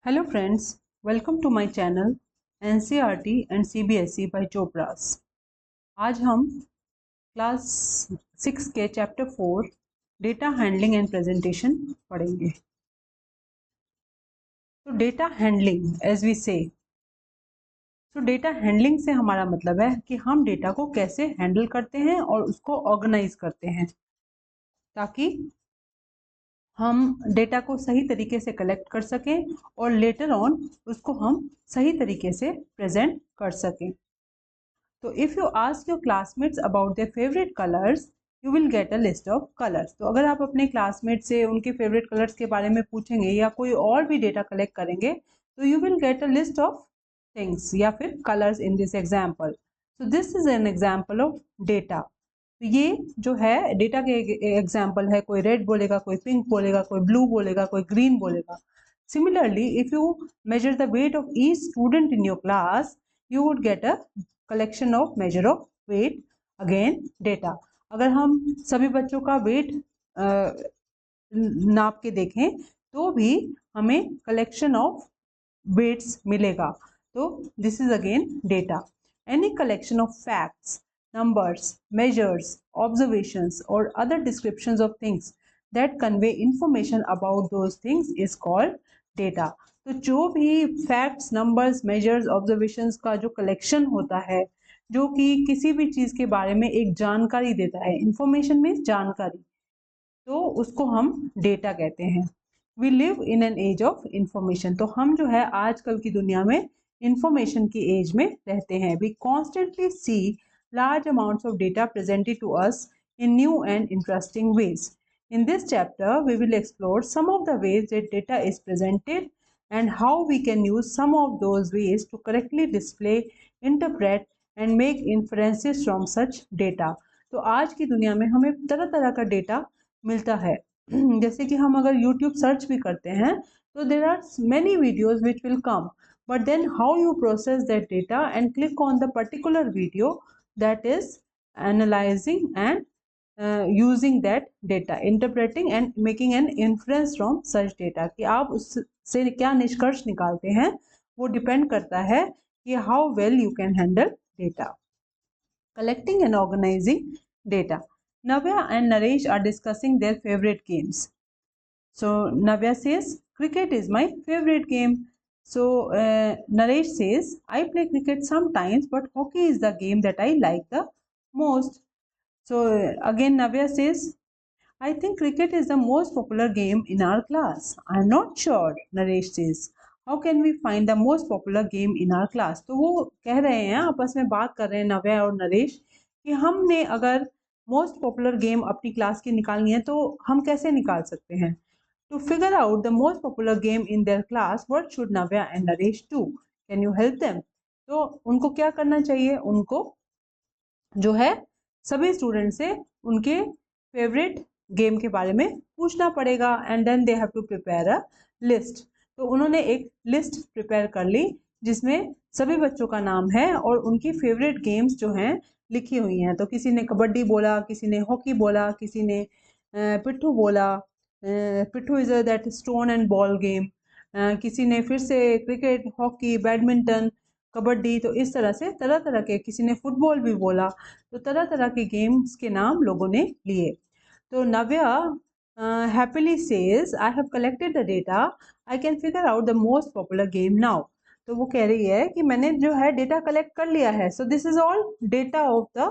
Hello friends, welcome to my channel NCERT and CBSE by Chopra's. आज हम class 6 के chapter 4 data handling and presentation पढ़ेंगे। तो data handling as we से, तो डेटा हैंडलिंग से हमारा मतलब है कि हम डेटा को कैसे हैंडल करते हैं और उसको ऑर्गेनाइज करते हैं ताकि हम डेटा को सही तरीके से कलेक्ट कर सकें और लेटर ऑन उसको हम सही तरीके से प्रेजेंट कर सकें। तो if you ask your classmates about their favourite colours you will get a list of colours. तो अगर आप अपने क्लासमेट से उनके फेवरेट कलर्स के बारे में पूछेंगे या कोई और भी डेटा कलेक्ट करेंगे तो you will get a list of things या फिर colours in this example. So this is an example of data. तो ये जो है डेटा के एग्जाम्पल है, कोई रेड बोलेगा, कोई पिंक बोलेगा, कोई ब्लू बोलेगा, कोई ग्रीन बोलेगा। Similarly if you measure the weight of each student in your class you would get a collection of measure of weight, again data। अगर हम सभी बच्चों का वेट नाप के देखें तो भी हमें कलेक्शन ऑफ वेट्स मिलेगा। तो this is again data. Any collection of facts, numbers, measures, observations or other descriptions of things that convey information about those things is called data। तो जो भी फैक्ट्स, नंबर्स, मेजर्स, ऑब्जर्वेशंस का जो collection होता है जो कि किसी भी चीज़ के बारे में एक जानकारी देता है, इंफॉर्मेशन मीन्स जानकारी, तो उसको हम डेटा कहते हैं। We live in an age of information. तो हम जो है आजकल की दुनिया में इंफॉर्मेशन की एज में रहते हैं। We constantly see large amounts of data presented to us in new and interesting ways. In this chapter, we will explore some of the ways that data is presented and how we can use some of those ways to correctly display, interpret and make inferences from such data। तो आज की दुनिया में हमें तरह तरह का data मिलता है। जैसे कि हम अगर YouTube सर्च भी करते हैं तो there are many videos which will come, but then how you process that data and click on the particular video that is analyzing and using that data, interpreting and making an inference from such data कि आप उससे क्या निष्कर्ष निकालते हैं वो depend करता है कि how well you can handle data। Collecting and organizing data। Navya and Naresh are discussing their favorite games. So Navya says cricket is my favorite game. So Naresh says I play cricket sometimes but hockey is the game that I like the most। So again Navya says I think cricket is the most popular game in our class। I'm not sure, Naresh says। How can we find the most popular game in our class? तो वो कह रहे हैं, आपस में बात कर रहे हैं नव्या और नरेश कि हमने अगर मोस्ट पॉपुलर गेम अपनी क्लास की निकालनी है तो हम कैसे निकाल सकते हैं। To figure out the most popular game in their class, what should Navya and Naresh do? Can you help them? तो उनको क्या करना चाहिए, उनको जो है सभी स्टूडेंट से उनके फेवरेट गेम के बारे में पूछना पड़ेगा and then they have to prepare a list. तो उन्होंने एक लिस्ट प्रिपेयर कर ली जिसमें सभी बच्चों का नाम है और उनकी फेवरेट गेम्स जो हैं लिखी हुई हैं। तो किसी ने कबड्डी बोला, किसी ने हॉकी बोला, किसी ने पिट्ठू बोला, पिट्ठू is that stone and ball game, किसी ने फिर से क्रिकेट, हॉकी, बैडमिंटन, कबड्डी। तो इस तरह से तरह तरह के, किसी ने फुटबॉल भी बोला, तो तरह तरह के गेम्स के नाम लोगों ने लिए। तो Navya happily says I have collected the data, I can figure out the most popular game now. तो वो कह रही है कि मैंने जो है डेटा कलेक्ट कर लिया है। So this is all data of the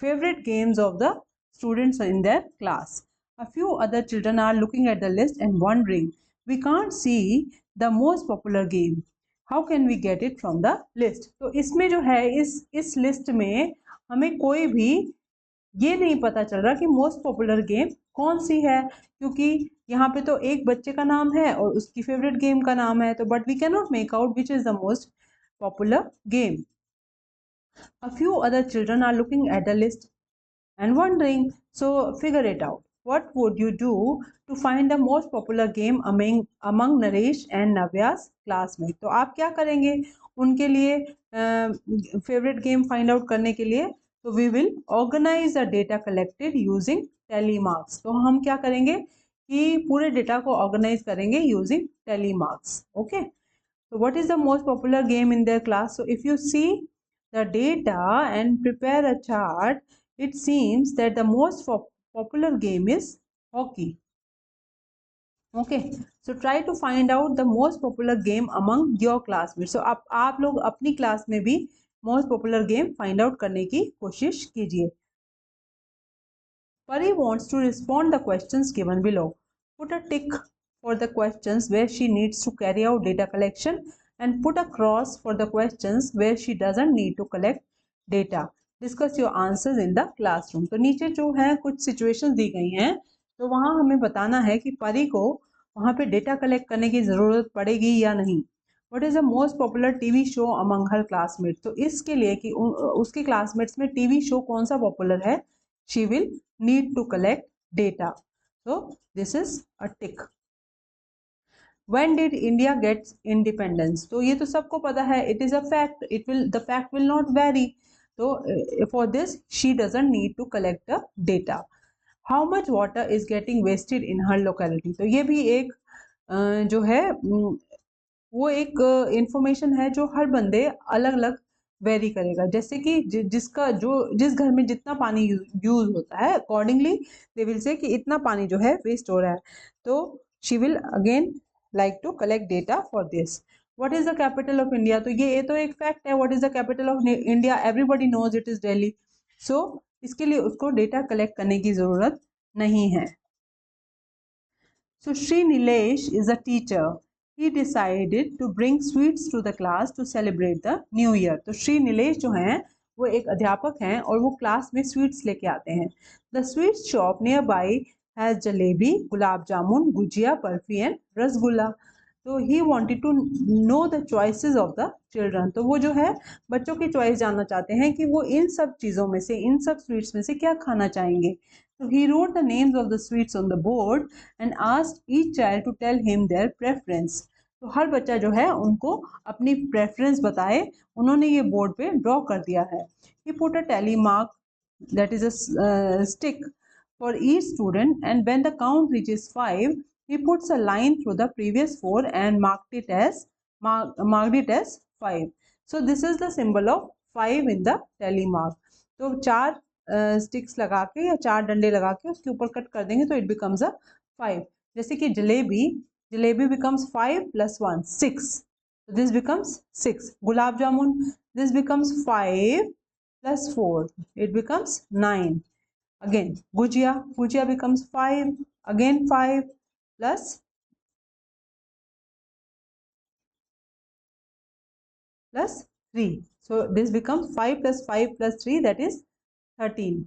favourite games of the students in their class। A few other children are looking at the list and wondering, we can't see the most popular game, how can we get it from the list। तो इसमें जो है इस list में हमें कोई भी ये नहीं पता चल रहा कि मोस्ट पॉपुलर गेम कौन सी है, क्योंकि यहाँ पे तो एक बच्चे का नाम है और उसकी फेवरेट गेम का नाम है। तो but we can not make out which is the most popular game. A few other children are looking at the list and wondering, so figure it out। What would you do to find the most popular game among Naresh and Navya's classmates? तो आप क्या करेंगे उनके लिए favourite game find out करने के लिए? तो we will organise the data collected using tally marks. तो हम क्या करेंगे कि पूरे डेटा को ऑर्गेनाइज करेंगे using telemarks. Okay, so what is the most popular game in their class? So if you see the data and prepare a chart, it seems that the most popular game is hockey. Okay, so try to find out the most popular game among your classmates. So आप लोग अपनी class में भी most popular game find out करने की कोशिश कीजिए. Pari wants to respond the questions given below. Put a tick for the questions where she needs to carry out data collection and put a cross for the questions where she doesn't need to collect data. Discuss your answers in the classroom. तो नीचे जो है कुछ situations दी गई हैं, तो वहाँ हमें बताना है कि परी को वहाँ पे डेटा कलेक्ट करने की ज़रूरत पड़ेगी या नहीं. What is the most popular TV show among her classmates? तो इसके लिए कि उसके क्लासमेट्स में टीवी शो कौन सा पॉपुलर है, she will need to collect data. So this is a tick. When did India get independence? तो ये तो सबको पता है, it is a fact, the fact will not vary. So for this she doesn't need to collect the data. How much water is getting wasted in her locality? तो ये भी एक जो है वो एक इंफॉर्मेशन है जो हर बंदे अलग अलग वेरी करेगा. जैसे कि जिस घर में जितना पानी यूज होता है अकॉर्डिंगली दे विल से कि इतना पानी जो है वेस्ट हो रहा है. तो she will again like to collect data for this. What is the capital of India? तो ये तो एक फैक्ट है. What is the capital of India? Everybody knows it is Delhi. So इसके लिए उसको डेटा कलेक्ट करने की जरूरत नहीं है. So Sri Nilesh is a teacher. He decided to bring sweets to the class to celebrate the new year. तो श्री नीलेश जो हैं वो एक अध्यापक हैं और वो क्लास में स्वीट्स लेके आते हैं. The sweet shop nearby has jalebi, gulab jamun, gujiya, barfi and rasgulla. तो he wanted to know the choices of the children. तो वो जो है बच्चों की चॉइस जानना चाहते हैं कि वो इन सब चीज़ों में से, इन सब स्वीट्स में से क्या खाना चाहेंगे. So he wrote the names of the sweets on the board and asked each child to tell him their preference. तो हर बच्चा जो है उनको अपनी प्रेफरेंस बताए, उन्होंने ये बोर्ड पे ड्रॉ कर दिया है. He put a tally mark, that is a stick, for each student, and when the count reaches 5, he puts a line through the previous 4 and marked it as 5. So this is the symbol of 5 in the tally mark. तो 4 sticks लगा के या 4 डंडे लगा के उसके ऊपर cut कर देंगे तो इट बिकम्स अ 5. जैसे कि jalebi becomes 5 + 1 6. This becomes 6. Gulab jamun, this becomes 5 + 4, it becomes 9. Again gujiya becomes 5, again 5 + 3. So this becomes 5 + 5 + 3, that is 13.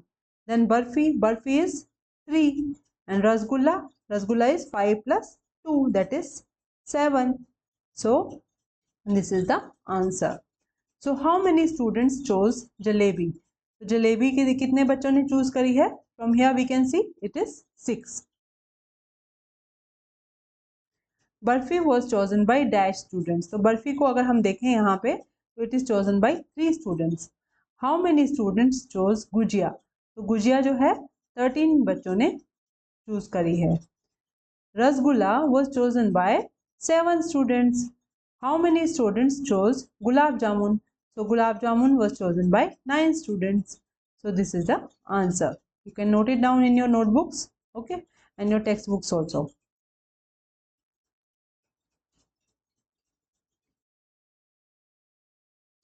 Then barfi is 3, and rasgulla is 5 + 2, that is 7. So this is the answer. So how many students chose jalebi? तो जलेबी के कितने बच्चों ने choose करी है? From here we can see it is 6. Barfi was chosen by dash students. तो बर्फी को अगर हम देखें यहाँ पे तो it is chosen by 3 students. How many students chose gujiya? तो गुजिया जो है 13 बच्चों ने चूज करी है. Rasgulla was chosen by 7 students. How many students chose gulab jamun? So gulab jamun was chosen by 9 students. So this is the answer. You can note it down in your notebooks, okay, and your textbooks also.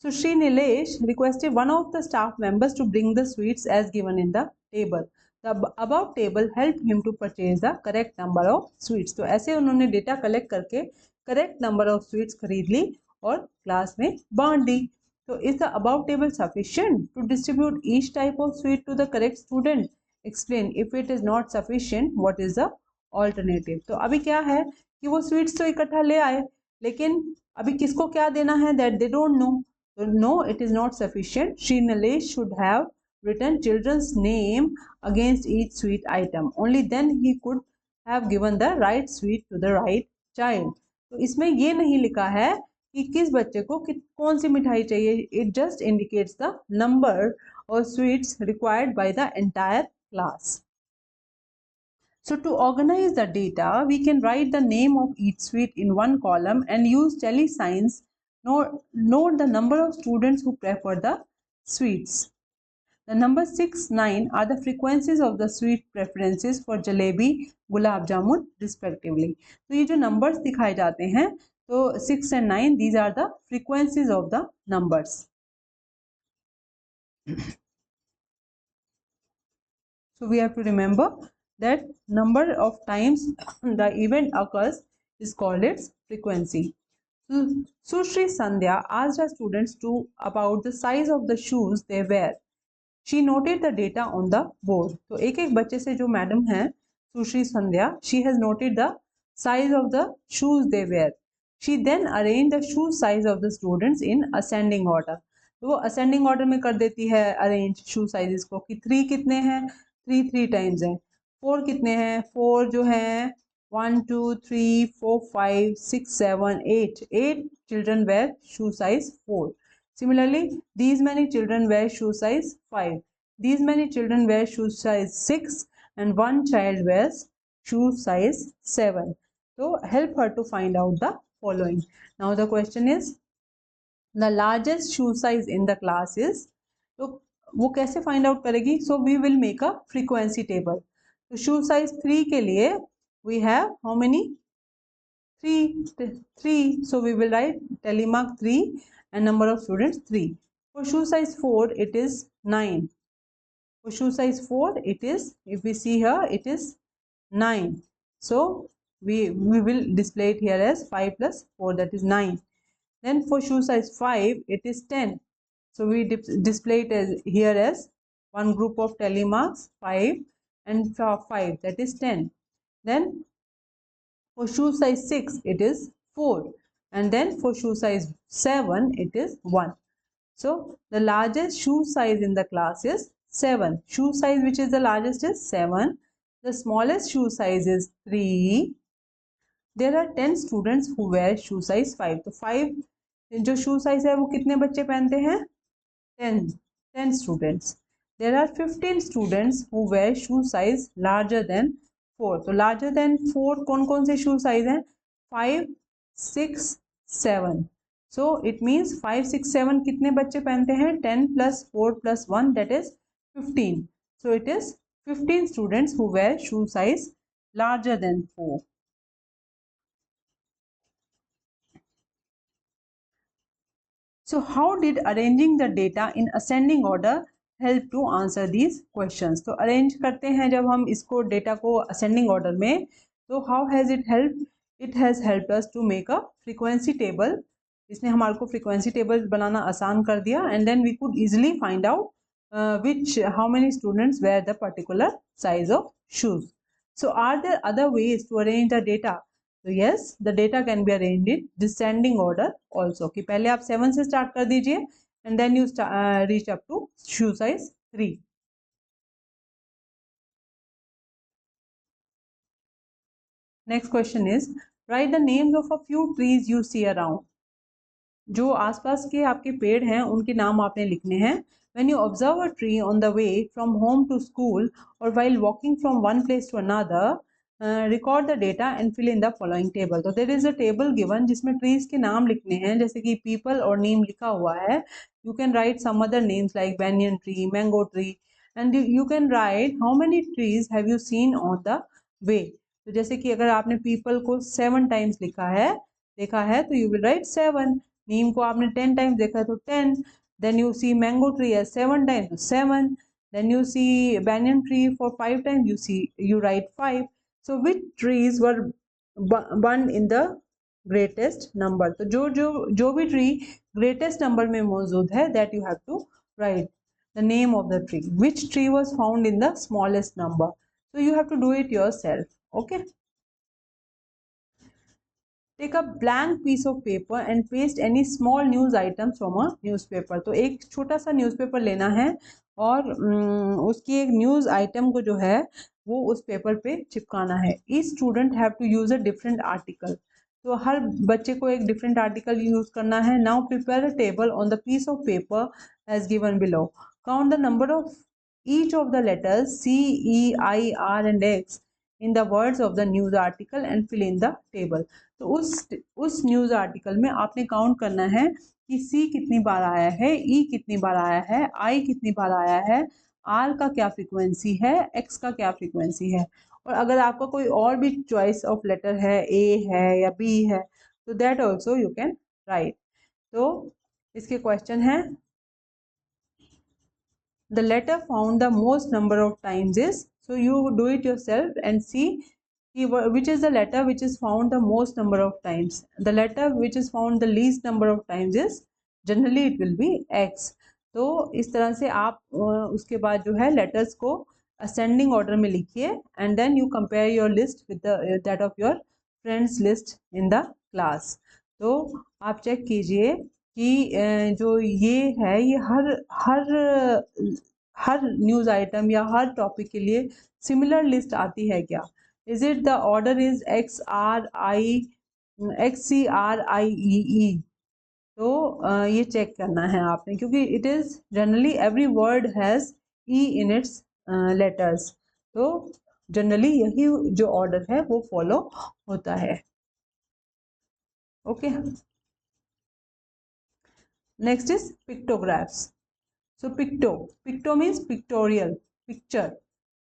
So Sri Nilesh requested one of the staff members to bring the sweets as given in the table. The above table helped him to purchase the correct number of sweets. तो ऐसे उन्होंने data collect करके correct number of sweets खरीद ली और class में बांट दी. तो is the about table sufficient to distribute each type of sweet to the correct student? Explain. If it is not sufficient what is the alternative? तो अभी क्या है कि वो स्वीट्स तो इकट्ठा ले आए लेकिन अभी किसको क्या देना है that they don't know. So no, it is not sufficient. Sri Nilesh should have written children's name against each sweet item. Only then he could have given the right sweet to the right child. तो इसमें ये नहीं लिखा है कि किस बच्चे को कौन सी मिठाई चाहिए. It just indicates the number of sweets required by the entire class. So to organize the data, we can write the name of each suite in one column and use tally signs. Note the number of students who prefer the suites. The number 6, 9 are the frequencies of the sweet preferences for jalebi, gulab jamun respectively. तो ये जो numbers दिखाए जाते हैं तो 6 and 9 these are the frequencies of the numbers. So we have to remember that number of times the event occurs is called its frequency. So Sushri Sandhya asked her students to about the size of the shoes they wear. She noted the data on the board. तो एक एक बच्चे से जो madam है सुश्री संध्या, she has noted the size of the shoes they wear. She then arranged the shoe size of the students in ascending order. तो वो ascending order में कर देती है arrange shoe sizes को कि 3 कितने हैं, 3 टाइम्स हैं, 4 कितने हैं, 4 जो है 1 2 3 4 5 6 7 8 children wear shoe size 4. Similarly, these many children wear shoe size 5. These many children wear shoe size 6 and one child wears shoe size 7. So help her to find out the following. Now the question is, the largest shoe size in the class is, तो वो कैसे find out करेगी? So we will make a frequency table. तो shoe size 3 के लिए we have how many? 3. So we will write telemark 3 and number of students 3. For shoe size 4 it is 9. For shoe size 4 it is, if we see here, it is 9. So we will display it here as 5 plus 4, that is 9. Then for shoe size 5 it is 10. So we display it as here as one group of telemarks 5 and 5, that is 10. Then for shoe size 6 it is 4, and then for shoe size 7 it is 1. So the largest shoe size in the class is 7. Shoe size which is the largest is 7. The smallest shoe size is 3. There are 10 students who wear shoe size 5. तो 5 जो shoe size है वो कितने बच्चे पहनते हैं? 10 students. There are 15 students who wear shoe size larger than 4. तो larger than 4 कौन कौन से shoe size हैं? 5, 6, 7. So it means 5, 6, 7 कितने बच्चे पहनते हैं? 10 plus 4 plus 1, that is 15. So it is 15 students who wear shoe size larger than 4. So how did arranging the data in ascending order help to answer these questions? तो arrange करते हैं जब हम इसको data को ascending order में, तो how has it helped? It has helped us to make a frequency table. इसने हमारे को frequency table बनाना आसान कर दिया, and then we could easily find out how many students wear the particular size of shoes. So are there other ways to arrange the data? So yes, the data can be arranged in descending order also. कि पहले आप 7 से start कर दीजिए and then you reach up to shoe size 3. Next question is, write the names of a few trees you see around. जो आसपास के आपके पेड़ हैं उनके नाम आपने लिखने हैं. When you observe a tree on the way from home to school or while walking from one place to another, record the data and fill in the following table. तो there is a table given जिसमें trees के नाम लिखने हैं, जैसे कि people और neem लिखा हुआ है. You can write some other names like banyan tree, mango tree, and you can write how many trees have you seen on the way. तो जैसे कि अगर आपने people को 7 times देखा है तो you will write 7. नीम को आपने 10 times देखा है तो 10. Then you see mango tree as 7 times, so 7. Then you see banyan tree for 5 times, you write 5. So which trees were burned in the greatest number? तो जो भी tree greatest number में मौजूद है, that you have to write the name of the tree. Which tree was found in the smallest number? So you have to do it yourself. Okay. Take a blank piece of paper and paste any small news items from a newspaper. तो एक छोटा सा newspaper लेना है और उसकी एक news item को जो है वो उस पेपर पे चिपकाना है. Each student have to use a different article. तो हर बच्चे को एक डिफरेंट आर्टिकल यूज करना है. Now prepare a table on the piece of paper as given below. Count the number of each of the letters C, E, I, R and X in the words of the news article and fill in the table. तो उस news article में आपने count करना है कि सी कितनी बार आया है, ई कितनी बार आया है, आई कितनी बार आया है, आर का क्या फ्रीक्वेंसी है, एक्स का क्या फ्रीक्वेंसी है। और अगर आपका कोई और भी चॉइस ऑफ लेटर है, ए है या बी है, तो that also you can write. तो इसके क्वेश्चन है, the letter found the most number of times is, so you do it yourself and see which is the letter which is found the most number of times. The letter which is found the least number of times is, generally it will be x. तो इस तरह से आप उसके बाद जो है letters को असेंडिंग ऑर्डर में लिखिए and then you compare your list with that of your friends list in the class. तो आप चेक कीजिए कि जो ये है ये हर न्यूज़ आइटम या हर टॉपिक के लिए सिमिलर लिस्ट आती है क्या। Is it the order is XCRIE। तो ये चेक करना है आपने, क्योंकि it is generally every word has E in its letters. तो जनरली यही जो ऑर्डर है वो फॉलो होता है। Okay, next is pictographs. So picto means pictorial, picture.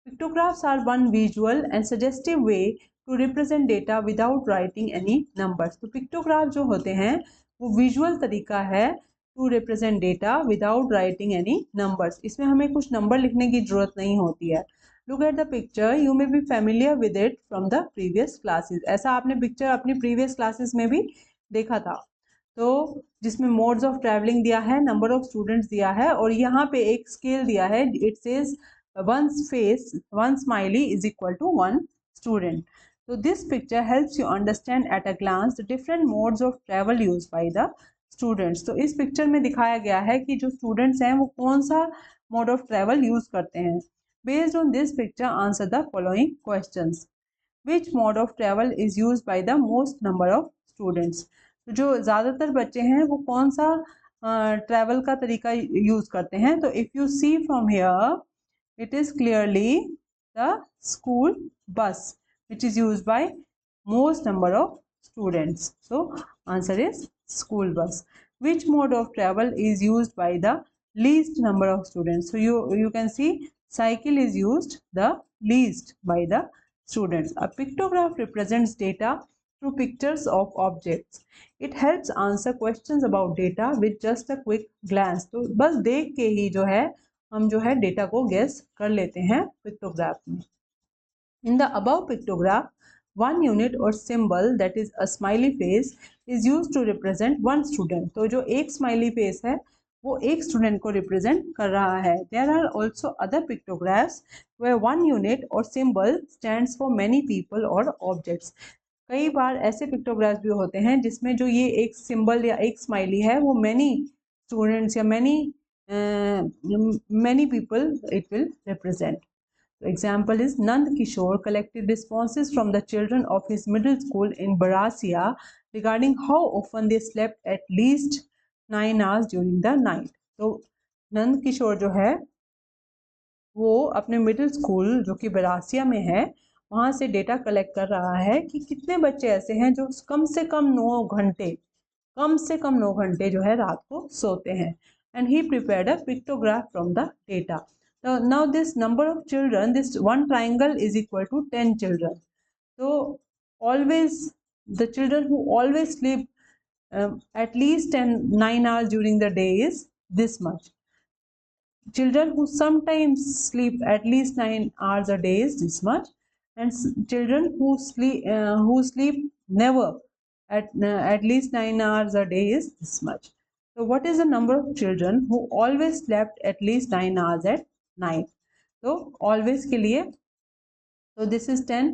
Pictographs are one visual and suggestive way to represent data without writing any numbers. तो pictograph जो होते हैं वो visual तरीका है to represent data without writing any numbers. इसमें हमें कुछ नंबर लिखने की जरूरत नहीं होती है। Look at the picture, you may be familiar with it from the previous classes. ऐसा आपने पिक्चर अपनी previous classes में भी देखा था। तो जिसमें मोड्स ऑफ ट्रैवलिंग दिया है, नंबर ऑफ स्टूडेंट्स दिया है और यहाँ पे एक स्केल दिया है, it says one face one smiley is equal to one student. तो this picture helps you understand at a glance the different modes of travel use by the students. तो इस पिक्चर में दिखाया गया है कि जो स्टूडेंट्स हैं वो कौन सा मोड ऑफ ट्रैवल यूज करते हैं। Based on this picture answer the following questions. Which mode of travel is use by the most number of students. तो जो ज़्यादातर बच्चे हैं वो कौन सा ट्रैवल का तरीका यूज़ करते हैं। तो if you see from here it is clearly the school bus which is use by most number of students. So answer is school bus. Which mode of travel is use by the least number of students. So you can see cycle is used the least by the students. A pictograph represents data through pictures of objects. It helps answer questions about data with just a quick glance. तो बस देख के ही जो है हम जो है data को गेस कर लेते हैं पिक्टोग्राफ में। In the above pictograph, one unit or symbol that is a smiley face is used to represent one student. तो जो एक smiley face है वो एक स्टूडेंट को रिप्रेजेंट कर रहा है। There are also other pictographs where one unit or symbol stands for many people or objects. कई बार ऐसे पिक्टोग्राफ्स भी होते हैं जिसमें जो ये एक सिंबल या एक स्माइली है वो मैनी स्टूडेंट्स या many people it will represent. Example is Nand Kishore collected responses from the children of his middle school in Barasia regarding how often they slept at least 9 hours during the night. तो नंद किशोर जो है वो अपने middle school जो कि बरासिया में है वहाँ से डेटा कलेक्ट कर रहा है कि कितने बच्चे ऐसे हैं जो कम से कम 9 घंटे जो है रात को सोते हैं। And he prepared a pictograph from the data. now this number of children, this one triangle is equal to 10 children. So always the children who always sleep at least 9 hours during the day is this much. Children who sometimes sleep at least 9 hours a day is this much, and children who sleep never at least 9 hours a day is this much. So what is the number of children who always slept at least 9 hours at night? तो always के लिए तो this is 10,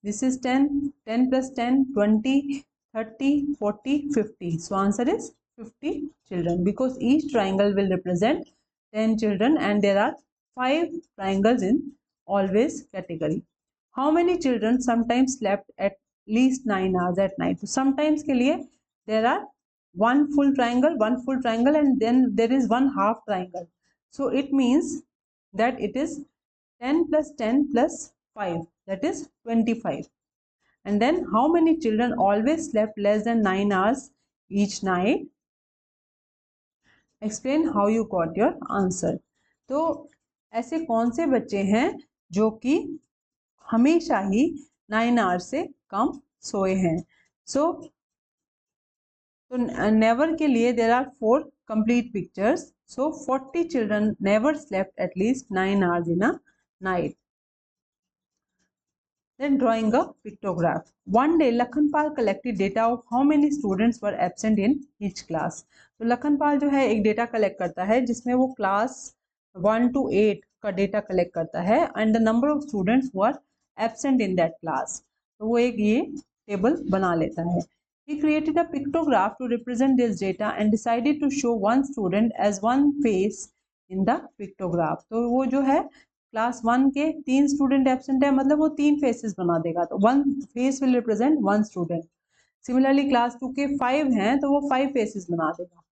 this is 10, 10 plus 10 20, 30, 40, 50. So answer is 50 children because each triangle will represent 10 children and there are 5 triangles in always category. How many children sometimes slept at least 9 hours at night? So sometimes के लिए there are one full triangle and then there is one half triangle. So it means that it is 10 plus 10 plus 5. that is 25. And then how many children always slept less than 9 hours each night? Explain how you got your answer. तो ऐसे कौन से बच्चे हैं जो कि हमेशा ही 9 hours से कम सोए हैं? सो तो नेवर के लिए there are 4 complete pictures. So 40 children never slept at least 9 hours in a night. Then drawing a pictograph. One day Lakhanpal collected data of how many students were absent in each class. तो लखनपाल जो है एक data collect करता है जिसमें वो class 1 to 8 का data collect करता है and the number of students were absent in that class. तो वो एक ये टेबल बना लेता है. He created a pictograph to represent this data and decided to show one student as one face in the pictograph. तो वो जो है क्लास 1 के 3 स्टूडेंट एब्सेंट है मतलब वो 3 फेसेस बना देगा. तो 1 face will represent 1 student. Similarly class 2 के 5 हैं तो वो 5 फेसेस बना देगा.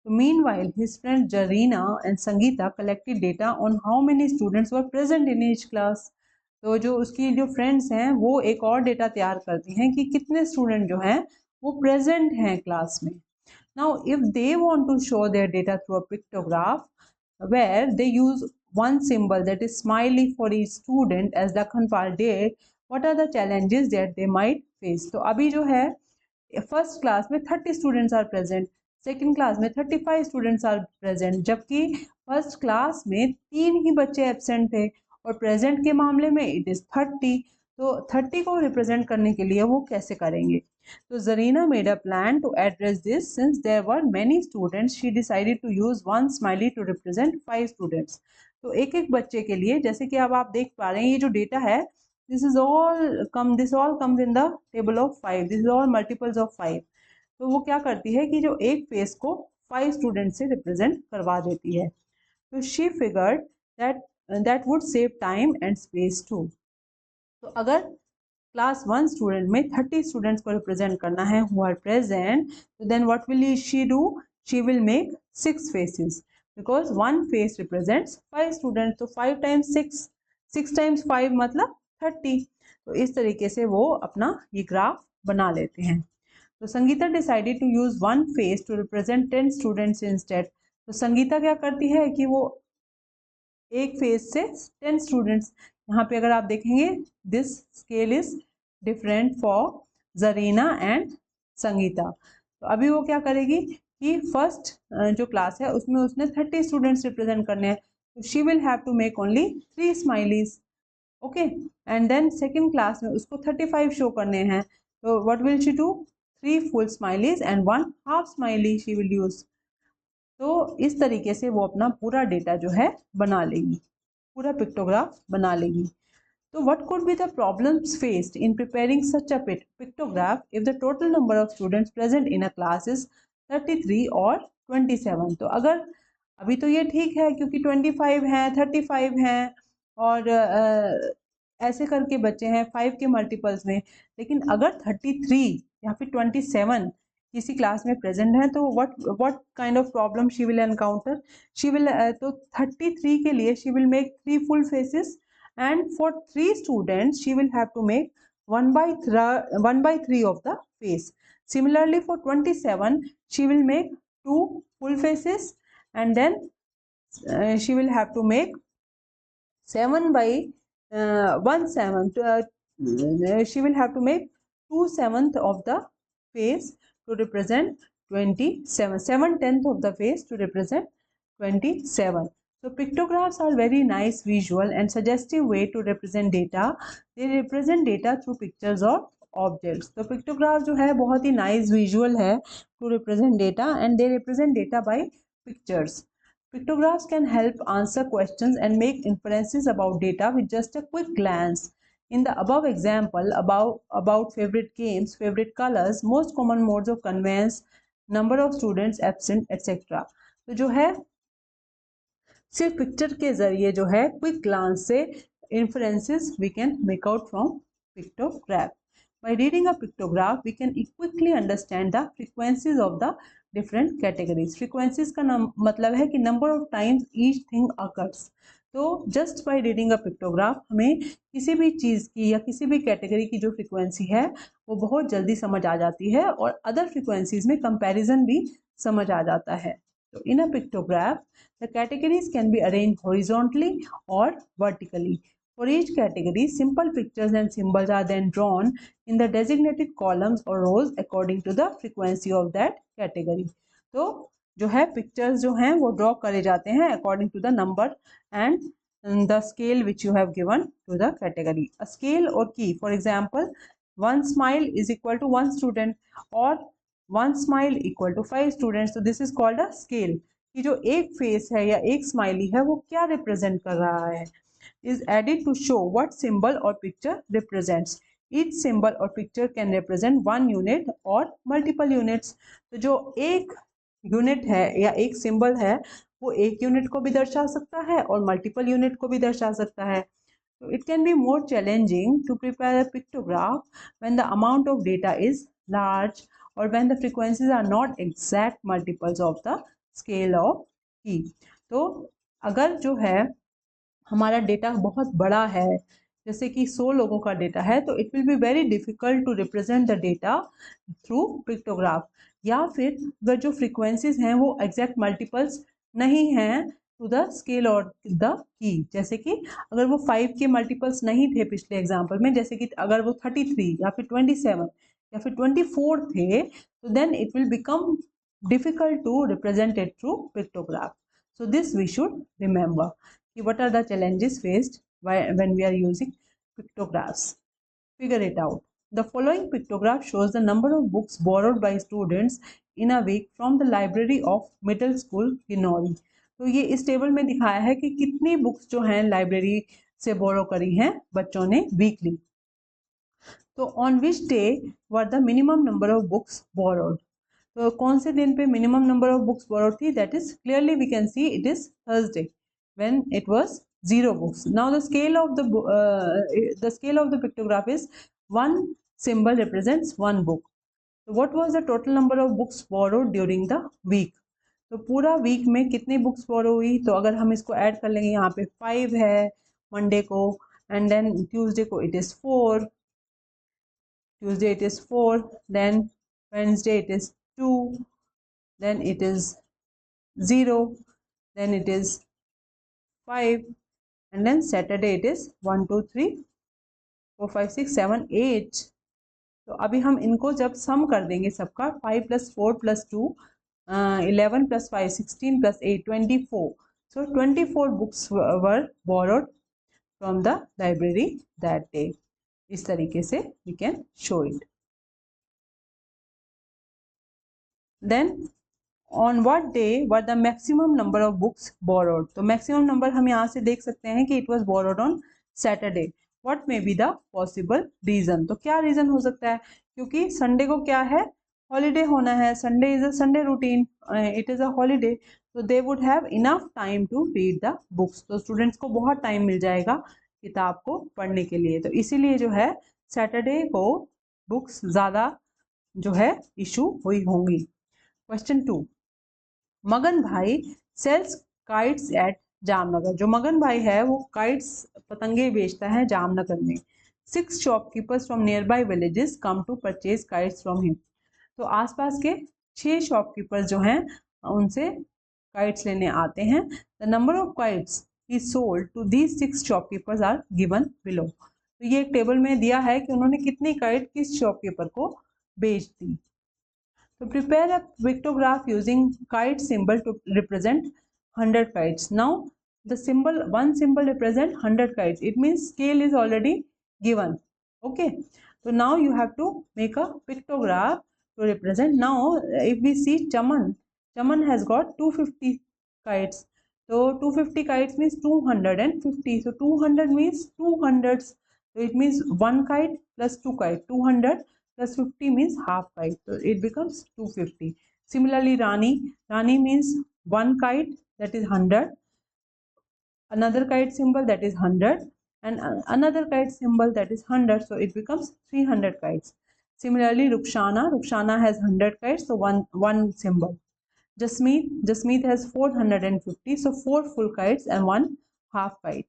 तो meanwhile his friends Jarina and Sangeeta collected data on how many students were present in each class. तो जो उसकी जो फ्रेंड्स हैं वो एक और डेटा तैयार करती हैं कि कितने स्टूडेंट जो हैं वो प्रेजेंट हैं क्लास में. Now if they want to show their data through a pictograph where they use one symbol that is smiley for each student as Lakhanpal did, what are the challenges that they might face? तो अभी जो है first class में 30 students are present, second class में 35 students are present, जबकि first class में 3 ही बच्चे absent थे और प्रेजेंट के मामले में इट इज़ 30. तो 30 को रिप्रेजेंट करने के लिए वो कैसे करेंगे? तो Zarina made a plan to address this. Since there were many students, she decided to use one smiley to represent 5 students. तो एक एक बच्चे के लिए, जैसे कि अब आप देख पा रहे हैं ये जो डेटा है this all comes in the table of 5. This is all multiples of 5. तो वो क्या करती है कि जो एक फेस को 5 स्टूडेंट से रिप्रेजेंट करवा देती है. तो she figured that would save time and space too. तो अगर क्लास 1 स्टूडेंट में 30 स्टूडेंट्स को रिप्रेजेंट करना है हु आर प्रेजेंट, तो then what will she do? She will make 6 faces because 1 face represents 5 students. तो 5 times 6, 6 times 5 मतलब 30. तो इस तरीके से वो अपना ये ग्राफ बना लेते हैं. तो Sangeeta decided to use 1 face to represent 10 students instead. तो संगीता क्या करती है कि वो एक फेस से 10 स्टूडेंट्स, यहाँ पे अगर आप देखेंगे this scale is different for Zarina and Sangeeta. तो अभी वो क्या करेगी कि फर्स्ट जो क्लास है उसमें उसने 30 स्टूडेंट्स रिप्रेजेंट करने हैं. तो she will have to make only 3 smileys. Okay. And then second class में उसको 35 शो करने हैं. तो what will she do? 3 full smileys and 1 half smiley she will use. तो इस तरीके से वो अपना पूरा डेटा जो है बना लेगी, पूरा पिक्टोग्राफ बना लेगी. So what could be the problems faced in preparing such a pictograph if the total number of students present in a class is 33 or 27? तो अगर अभी तो ये ठीक है क्योंकि 25 हैं, 35 हैं और ऐसे करके बच्चे हैं 5 के मल्टीपल्स में. लेकिन अगर 33 या फिर 27 किसी क्लास में प्रेजेंट है तो what kind of problem she will encounter? She will तो 33 के लिए she will make 3 full faces and for 3 students she will have to make 1 by 3 of the face. Similarly for 27 she will make 2 full faces and then she will have to make 7 by 1/7 she will have to make 2/7 of the face to represent 27, 7/10 of the face to represent 27. So pictographs are very nice visual and suggestive way to represent data. They represent data through pictures or objects. तो pictograph जो है बहुत ही nice visual है to represent data and they represent data by pictures. Pictographs can help answer questions and make inferences about data with just a quick glance. In the above example about favorite games, favorite colors, most common modes of conveyance, number of students absent, etc. तो जो है सिर्फ picture के जरिए जो है quick glance से inferences we can make out from pictograph. By reading a pictograph we can quickly understand the frequencies of the different categories. Frequencies का मतलब है कि number of times each thing occurs. तो just by reading a pictograph हमें किसी भी चीज़ की या किसी भी कैटेगरी की जो फ्रिक्वेंसी है वो बहुत जल्दी समझ आ जाती है और अदर फ्रिक्वेंसीज में कंपैरिजन भी समझ आ जाता है। तो in a pictograph the categories can be arrange horizontally और vertically. For each category, simple pictures and symbols are then drawn in the designated columns or rows according to the frequency of that category. तो जो है pictures जो हैं वो draw करे जाते हैं according to the number and the scale which you have given to the category. A scale or key, for example, one smile is equal to one student or one smile equal to 5 students. So this is called a scale. कि जो एक face है या एक smiley है वो क्या represent कर रहा है, is added to show what symbol or picture represents. Each symbol or picture can represent one unit or multiple units. तो जो एक यूनिट है या एक सिंबल है वो एक यूनिट को भी दर्शा सकता है और मल्टीपल यूनिट को भी दर्शा सकता है. So it can be more challenging to prepare a pictograph when the amount of data is large or when the frequencies are not exact multiples of the scale of key. तो अगर जो है हमारा डेटा बहुत बड़ा है, जैसे कि 100 लोगों का डेटा है, तो it will be very difficult to represent the data through pictograph. या फिर अगर जो फ्रीक्वेंसीज हैं वो एग्जैक्ट मल्टीपल्स नहीं हैं टू द स्केल और द की, जैसे कि अगर वो 5 के मल्टीपल्स नहीं थे पिछले एग्जाम्पल में, जैसे कि अगर वो 33 या फिर 27 या फिर 24 थे, तो then it will become difficult to represent it through pictograph. So this we should remember. What are the challenges faced when we are using pictographs? Figure it out. The following pictograph shows the number of books borrowed by students in a week from the library of middle school Kinori. तो ये इस table में दिखाया है कि कितनी books जो हैं लाइब्रेरी से बोरो करी हैं बच्चों ने वीकली. तो on which day were the minimum number of books borrowed. तो कौन से दिन पे minimum number of books borrowed थी? That is clearly we can see it is Thursday when it was 0 books. Now the scale of the pictograph is one symbol represents one book. So what was the total number of books borrowed during the week? तो पूरा week में कितनी books बोरो हुई? तो अगर हम इसको add कर लेंगे, यहाँ पे 5 है मंडे को, एंड देन ट्यूसडे को it is 4, Tuesday it is 4, then Wednesday it is 2, then it is 0, then it is 5, and then Saturday it is 1 2 3 4 5 6 7 8. तो अभी हम इनको जब सम कर देंगे सबका, 5 + 4 + 2 11 + 5 16 + 8 24. So 24 books were borrowed from the library that day. इस तरीके से we can show it. Then on what day were the maximum number of books borrowed? तो maximum number हम यहाँ से देख सकते हैं कि it was borrowed on Saturday. What may be the possible reason? तो क्या रीजन हो सकता है? क्योंकि संडे को क्या है, हॉलीडे होना है. Sunday is a Sunday routine, it is a holiday, तो they would have enough time to read the books. तो स्टूडेंट्स को बहुत टाइम मिल जाएगा किताब को पढ़ने के लिए. तो इसीलिए जो है सैटरडे को बुक्स ज़्यादा जो है इशू हुई होंगी. क्वेश्चन 2. मगन भाई सेल्स काइट्स एट जामनगर. जो मगन भाई है वो काइट्स पतंगे बेचता है जामनगर में. 6 shopkeepers from near by villages come to purchase kites from him. तो आसपास के 6 शॉपकीपर्स जो हैं उनसे काइट्स लेने आते हैं. The number of kites he sold to these 6 shopkeepers are given below. तो ये एक टेबल में दिया है कि उन्होंने कितनी काइट किस शॉपकीपर को बेच दी. So prepare a pictograph using kite symbol to represent 100 kites. Now the symbol, one symbol represent 100 kites. It means scale is already given. Okay. So now you have to make a pictograph to represent. Now if we see Chaman has got 250 kites. So 250 kites means 250. So 200 means 200s. So it means one kite plus 2 kites. 200 plus 50 means half kite, so it becomes 250. Similarly, Rani means one kite, that is 100, another kite symbol, that is 100, and another kite symbol, that is 100, so it becomes 300 kites. Similarly, Rukshana has 100 kites, so one symbol. Jasmeet has 450, so 4 full kites and 1 half kite.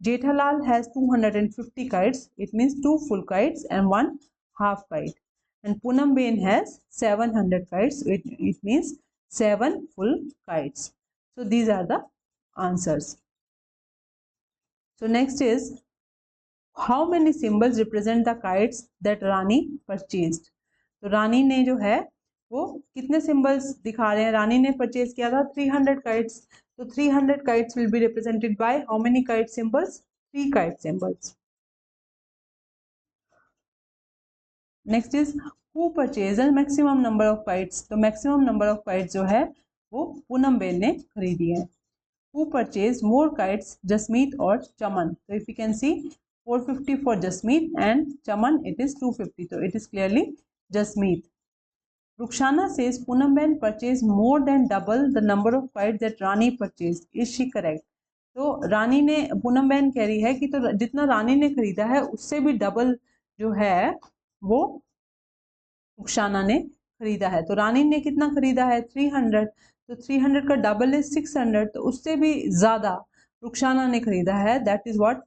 Jethalal has 250 kites. It means 2 full kites and 1 half kite. And Poonamben has 700 kites. It means 7 full kites. So these are the answers. So next is, how many symbols represent the kites that Rani purchased? तो रानी ने जो है वो कितने symbols दिखा रहे हैं? रानी ने परचेज किया था 300 काइट्स. तो 300 kites will be represented by how many kite symbols? 3 kite symbols. Next is, who purchase maximum number of kites? तो मैक्सिमम नंबर ऑफ काइट्स जो है वो पूनमबेन ने खरीदी है. Who purchase more kites, Jasmeet और चमन? तो if you can see 450 for Jasmeet and Chaman it is 250. तो it is clearly Jasmeet. Rukhsana says Poonamben purchased more than double the number of kites that Rani purchased. Is she correct? तो रानी ने, पूनमबेन कह रही है कि तो जितना रानी ने खरीदा है उससे भी डबल जो है वो रुखसाना ने खरीदा है. तो रानी ने कितना खरीदा है? 300. तो 300 का डबल है 600. तो उससे भी ज़्यादा रुखसाना ने खरीदा है. दैट इज़ व्हाट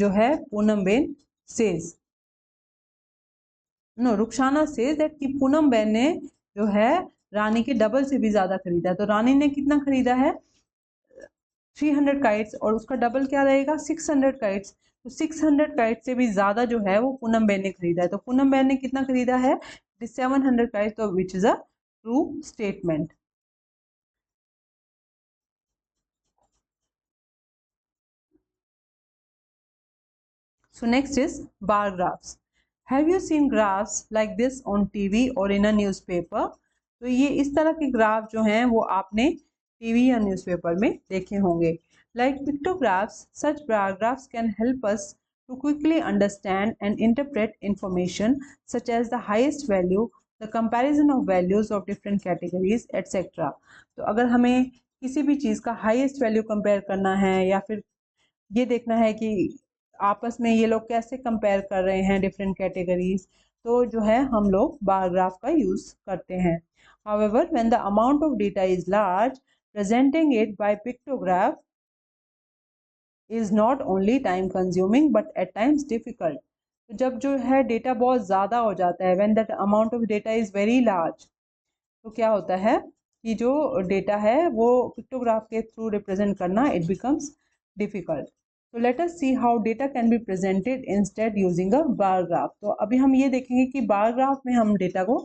जो है Poonamben says. No, Rukhsana says that कि पूनमबेन ने जो है रानी के डबल से भी ज़्यादा खरीदा है. तो रानी ने कितना खरीदा है? 300 काइट्स और उसका डबल क्या रहेगा? 600 काइट्स. तो 600 काइट्स से भी ज़्यादा जो है वो पूनमबेन ने खरीदा है. तो पूनमबेन ने कितना खरीदा है? 700 काइट्स. तो which is a true statement. So next is bar graphs. Have you seen graphs like this on TV or in a newspaper? तो ये इस तरह के ग्राफ जो हैं वो आपने टीवी या न्यूज़पेपर में देखे होंगे. Like pictographs, such bar graphs can help us to quickly understand and interpret information such as the highest value, the comparison of values of different categories, etc. तो अगर हमें किसी भी चीज़ का हाईएस्ट वैल्यू कंपेयर करना है या फिर ये देखना है कि आपस में ये लोग कैसे कंपेयर कर रहे हैं डिफरेंट कैटेगरीज, तो जो है हम लोग बार ग्राफ का यूज़ करते हैं. However, when the amount of data is large, presenting it by pictograph is not only time consuming but at times difficult. तो जब जो है डेटा बहुत ज़्यादा हो जाता है, when that amount of data is very large, तो क्या होता है कि जो डेटा है वो पिक्टोग्राफ के थ्रू रिप्रेजेंट करना इट बिकम्स डिफिकल्ट. तो let us see how data can be presented instead using a bar graph. तो अभी हम ये देखेंगे कि बार ग्राफ में हम डेटा को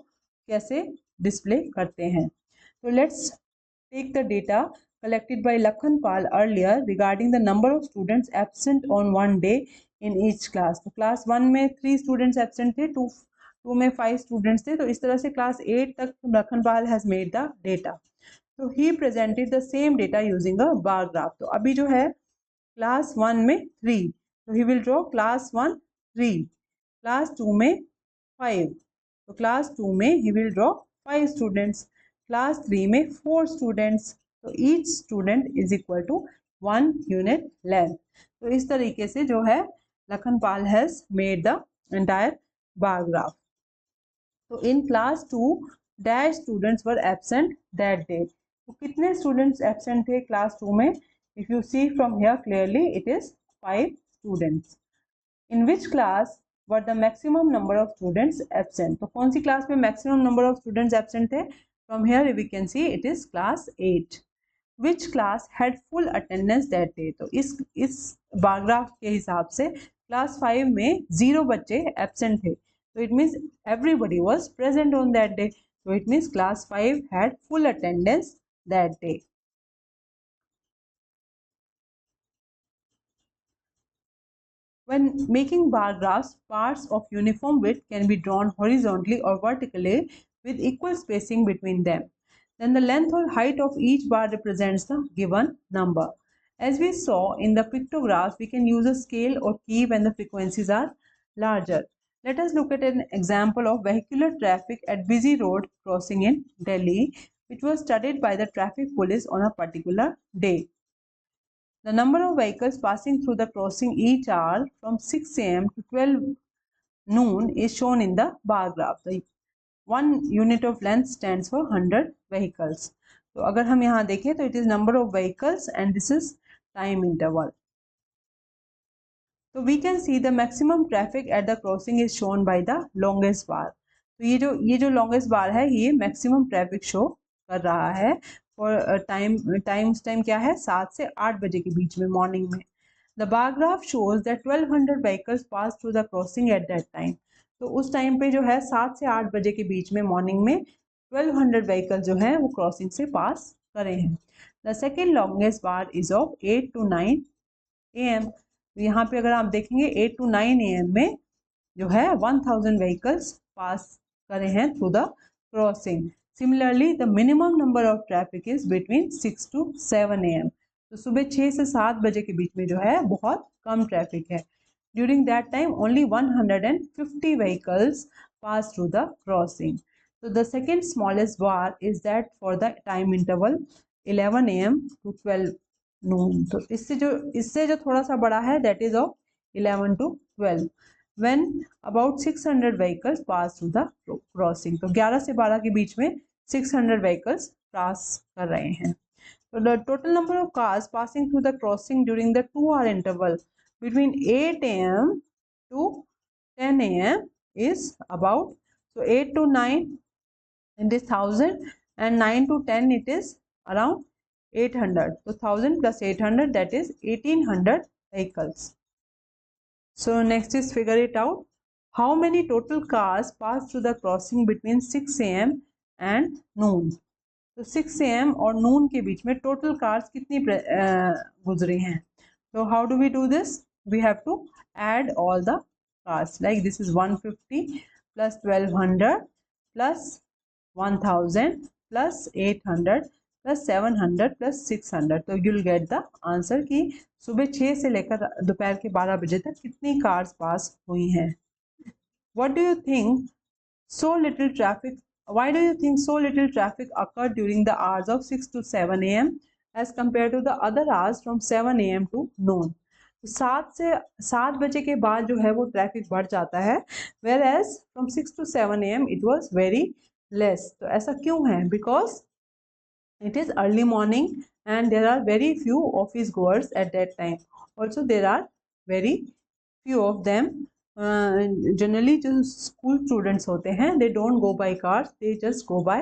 कैसे डिस्प्ले करते हैं. तो let's take the data collected by Lakhanpal earlier regarding the number of students absent on one day in each class. तो क्लास 1 में 3 स्टूडेंट्स एब्सेंट थे, 2 में 5 स्टूडेंट्स थे. तो इस तरह से क्लास 8 तक Lakhanpal has made the data. तो he presented the same data using a bar graph. तो अभी जो है क्लास 1 में 3, तो he will draw class 1 3, class 2 में 5, तो क्लास 2 में he will draw 5 students, class 3 में 4 स्टूडेंट्स. तो each student is equal to 1 unit length. तो इस तरीके से जो है Lakhanpal has made the entire bar graph. तो in class 2 dash students were absent that day. तो कितने स्टूडेंट्स एब्सेंट थे क्लास 2 में? If you see from here clearly it is 5 students. In which class were the maximum number of students absent. तो कौन सी class में maximum number of students absent थे? From here we can see it is class 8. Which class had full attendance that day. तो इस bar graph के हिसाब से क्लास 5 में 0 बच्चे एब्सेंट थे. तो it means everybody was present on that day. तो it means class 5 had full attendance that day. When making bar graphs, parts of uniform width can be drawn horizontally or vertically with equal spacing between them. Then the length or height of each bar represents the given number. As we saw in the pictographs, we can use a scale or key when the frequencies are larger. Let us look at an example of vehicular traffic at busy road crossing in Delhi, which was studied by the traffic police on a particular day. The number of vehicles passing through the crossing each hour from 6 am to 12 noon is shown in the bar graph. The 1 unit of length stands for 100 vehicles. तो अगर हम यहाँ देखें तो it is number of vehicles and this is time interval. तो we can see the maximum traffic at the crossing is shown by the longest bar. तो ये जो लॉन्गेस्ट बार है ये मैक्सिमम ट्रैफिक शो कर रहा है और टाइम उस टाइम क्या है 7 से 8 बजे के बीच में मॉर्निंग में। The bar graph shows that 1200 vehicles pass through the crossing at that time. तो उस टाइम पे जो है 7 से 8 बजे के बीच में मॉर्निंग में 1200 व्हीकल जो है वो क्रॉसिंग से पास करे हैं। The second longest bar is of 8 to 9 AM। तो यहाँ पे अगर आप देखेंगे 8 to 9 AM में जो है 1000 व्हीकल्स पास करे हैं through the crossing. Similarly the minimum number of traffic is between 6 to 7 AM। तो सुबह 6 से 7 बजे के बीच में जो है बहुत कम ट्रैफिक है। During that time only 150 vehicles pass through the crossing. तो the second smallest bar is that for the time interval 11 AM to 12 noon. तो इससे जो थोड़ा सा बड़ा है that is of 11 to 12 when about 600 vehicles pass through the crossing. तो 11 से 12 के बीच में 600 व्हीकल्स पास कर रहे हैं। तो the total number of cars passing through the crossing during the 2 hour interval between 8 AM to 10 AM is about, so 8 to 9 it is 1000 and 9 to 10 it is around 800. So 1000 plus 800 that is 1800 vehicles. So next is figure it out. How many total cars pass through the crossing between 6 AM and noon? तो 6 AM और noon के बीच में total cars कितनी गुजरी हैं? So how do we do this? We have to add all the cars. Like this is 150 plus 1200 plus 1000 plus 800 plus 700 plus 600। तो you'll get the answer कि सुबह 6 से लेकर दोपहर के 12 बजे तक कितनी कार्स पास हुई हैं। What do you think so little traffic why do you think so little traffic occur during the hours of 6 to 7 AM as compared to the other hours from 7 AM to noon। 7 बजे के बाद जो है वो traffic बढ़ जाता है, whereas from 6 to 7 AM it was very less. तो ऐसा क्यों है? Because it is early morning and there are very few office goers at that time. Also there are very few of them, generally जो school students होते हैं they don't go by cars, they just go by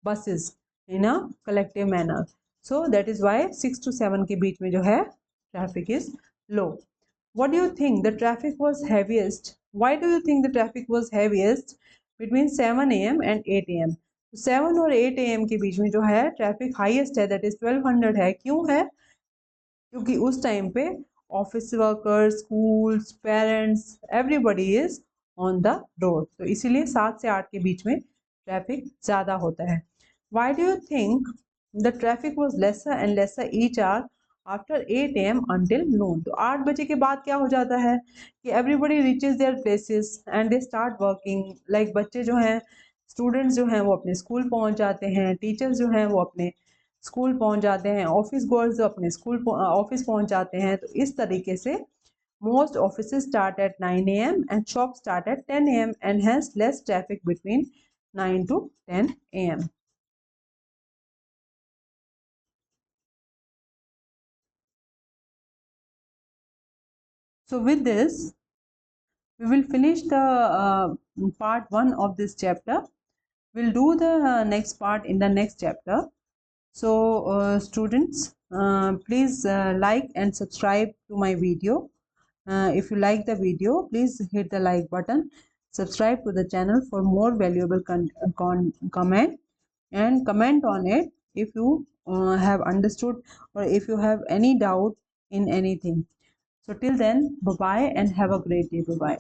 buses in a collective manner. So that is why 6 to 7 के बीच में जो है traffic is low. What do you think the traffic was heaviest? Why do you think the traffic was heaviest between 7 AM and 8 AM? 7 और 8 AM के बीच में जो है traffic highest है दैट इज 1200 है। क्यों है? क्योंकि उस टाइम पे office workers, schools, parents, everybody is on the road. तो इसीलिए 7 से 8 के बीच में ट्रैफिक ज़्यादा होता है। Why do you think the traffic was lesser and lesser each hour after 8 AM until noon? तो 8 बजे के बाद क्या हो जाता है कि everybody reaches their places and they start working. Like बच्चे जो हैं, स्टूडेंट्स जो हैं वो अपने स्कूल पहुंच जाते हैं, टीचर्स जो हैं वो अपने स्कूल पहुंच जाते हैं, ऑफिस गोअर्स जो अपने ऑफिस पहुंच जाते हैं। तो इस तरीके से most offices start at 9 AM and shop start at 10 AM and has less traffic between 9 to 10 AM. So with this we will finish the part 1 of this chapter. We'll do the next part in the next chapter. So students, please like and subscribe to my video. If you like the video, please hit the like button, subscribe to the channel for more valuable comment, and comment on it if you have understood or if you have any doubt in anything. So till then, bye bye and have a great day. Bye bye.